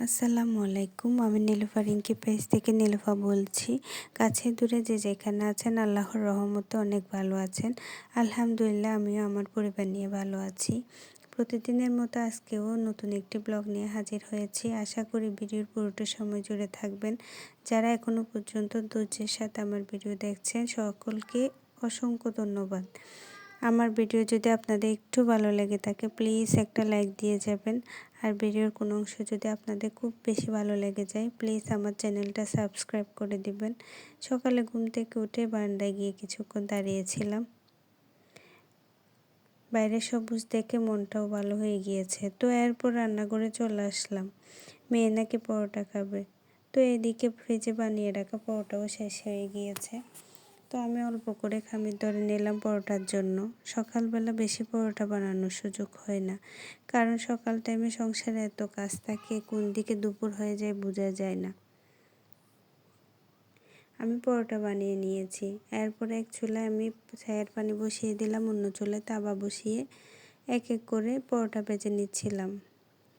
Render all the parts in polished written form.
আসসালামু আলাইকুম। আমি নীলুফা রিঙ্কি পেজ থেকে নীলুফা বলছি। কাছে দূরে যে যেখানে আছেন আল্লাহর রহমতে অনেক ভালো আছেন। আলহামদুলিল্লাহ আমিও আমার পরিবার নিয়ে ভালো আছি। প্রতিদিনের মতো আজকেও নতুন একটি ব্লগ নিয়ে হাজির হয়েছি। আশা করি ভিডিওর পুরোটা সময় জুড়ে থাকবেন। যারা এখনও পর্যন্ত ধৈর্যের সাথে আমার ভিডিও দেখছেন সকলকে অসংখ্য ধন্যবাদ। আমার ভিডিও যদি আপনাদের একটু ভালো লেগে থাকে প্লিজ একটা লাইক দিয়ে যাবেন। আর ভিডিওর কোনো অংশ যদি আপনাদের খুব বেশি ভালো লেগে যায় প্লিজ আমার চ্যানেলটা সাবস্ক্রাইব করে দিবেন। সকালে ঘুম থেকে উঠে বারান্দায় গিয়ে কিছুক্ষণ দাঁড়িয়েছিলাম। বাইরে সবুজ দেখে মনটাও ভালো হয়ে গিয়েছে। তো এরপর রান্নাঘরে চলে আসলাম। মেয়ে নাকি পরোটা খাবে, তো এদিকে ফ্রিজে বানিয়ে রাখা পরোটাও শেষ হয়ে গিয়েছে। তো আমি অল্প করে খামির ধরে নিলাম পরোটার জন্য। সকালবেলা বেশি পরোটা বানানোর সুযোগ হয় না, কারণ সকাল টাইমে সংসারে এত কাজ থাকে, কোন দিকে দুপুর হয়ে যায় বোঝা যায় না। আমি পরোটা বানিয়ে নিয়েছি। এরপরে এক চুলায় আমি ছায়ের পানি বসিয়ে দিলাম, অন্য চুলায় তাওয়া বসিয়ে এক এক করে পরোটা ভেজে নিচ্ছিলাম।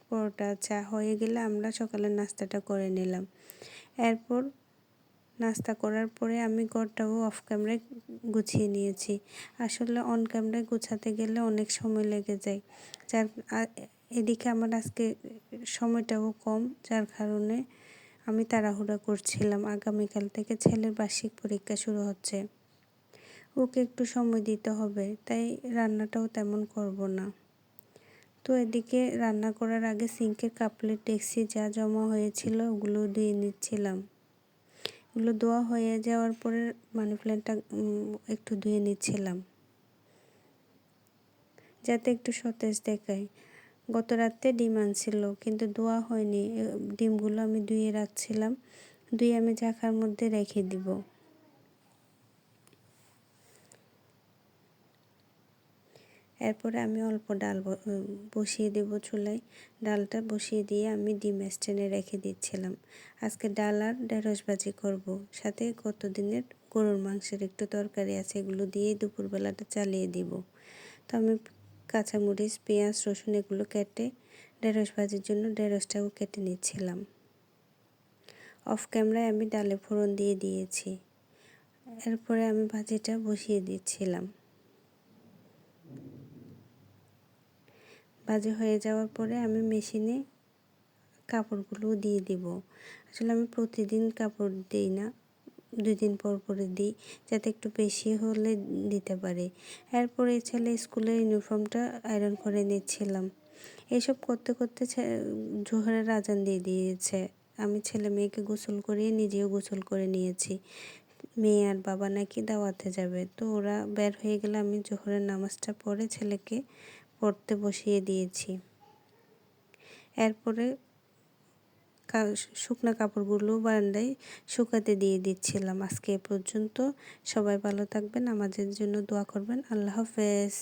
পরোটা চা হয়ে গেলে আমরা সকালের নাস্তাটা করে নিলাম। এরপর নাস্তা করার পরে আমি ঘরটাও অফ ক্যামেরায় গুছিয়ে নিয়েছি। আসলে অন ক্যামেরায় গুছাতে গেলে অনেক সময় লেগে যায়, যার এদিকে আমার আজকে সময়টাও কম, যার কারণে আমি তাড়াহুড়া করছিলাম। আগামীকাল থেকে ছেলের বার্ষিক পরীক্ষা শুরু হচ্ছে, ওকে একটু সময় দিতে হবে, তাই রান্নাটাও তেমন করব না। তো এদিকে রান্না করার আগে সিঙ্কের কাপ প্লেট ডেকচি যা জমা হয়েছিল ওগুলো ধুয়ে নিচ্ছিলাম। এগুলো ধোয়া হয়ে যাওয়ার পরে মানি প্ল্যান্টটা একটু ধুয়ে নিচ্ছিলাম, যাতে একটু সতেজ দেখায়। গত রাতে ডিম আনছিল কিন্তু ধোয়া হয়নি, ডিমগুলো আমি ধুয়ে রাখছিলাম। ধুয়ে আমি ঝাঁকার মধ্যে রেখে দিব। এরপরে আমি অল্প ডাল বসিয়ে দেব চুলায়। ডালটা বসিয়ে দিয়ে আমি ডিম স্ট্যান্ডে রেখে দিচ্ছিলাম। আজকে ডাল আর ঢেঁড়স ভাজি করব, সাথে কতদিনের গরুর মাংসের একটু তরকারি আছে, এগুলো দিয়েই দুপুরবেলাটা চালিয়ে দিব। তো আমি কাঁচামরিচ, পেঁয়াজ, রসুন এগুলো কেটে ঢেঁড়স ভাজির জন্য ঢেঁড়সটাও কেটে নিচ্ছিলাম। অফ ক্যামেরায় আমি ডালে ফোড়ন দিয়ে দিয়েছি। এরপরে আমি ভাজিটা বসিয়ে দিচ্ছিলাম। ভাজি হয়ে যাওয়ার পরে আমি মেশিনে কাপড়গুলো দিয়ে দিব। আসলে আমি প্রতিদিন কাপড় দিই না, 2 দিন পর পরে দিই, যাতে একটু বেশি হলে দিতে পারি। এরপরে ছেলে স্কুলের ইউনিফর্মটা আয়রন করে নিচ্ছিলাম। এসব করতে করতে জোহরের আজান দিয়ে দিয়েছে। আমি ছেলে মেয়েকে গোসল করিয়ে নিজেও গোসল করে নিয়েছি। মেয়ে আর বাবা নাকি দাওয়াতে যাবে, তো ওরা বের হয়ে গেলে আমি জোহরের নামাজটা পড়ে ছেলেকে পড়তে বসিয়ে দিয়েছি। এরপরে শুকনা কাপড়গুলো বারান্দায় শুকাতে দিয়ে দিচ্ছিলাম। আজকে এ পর্যন্ত। সবাই ভালো থাকবেন, আমাদের জন্য দোয়া করবেন। আল্লাহ হাফেজ।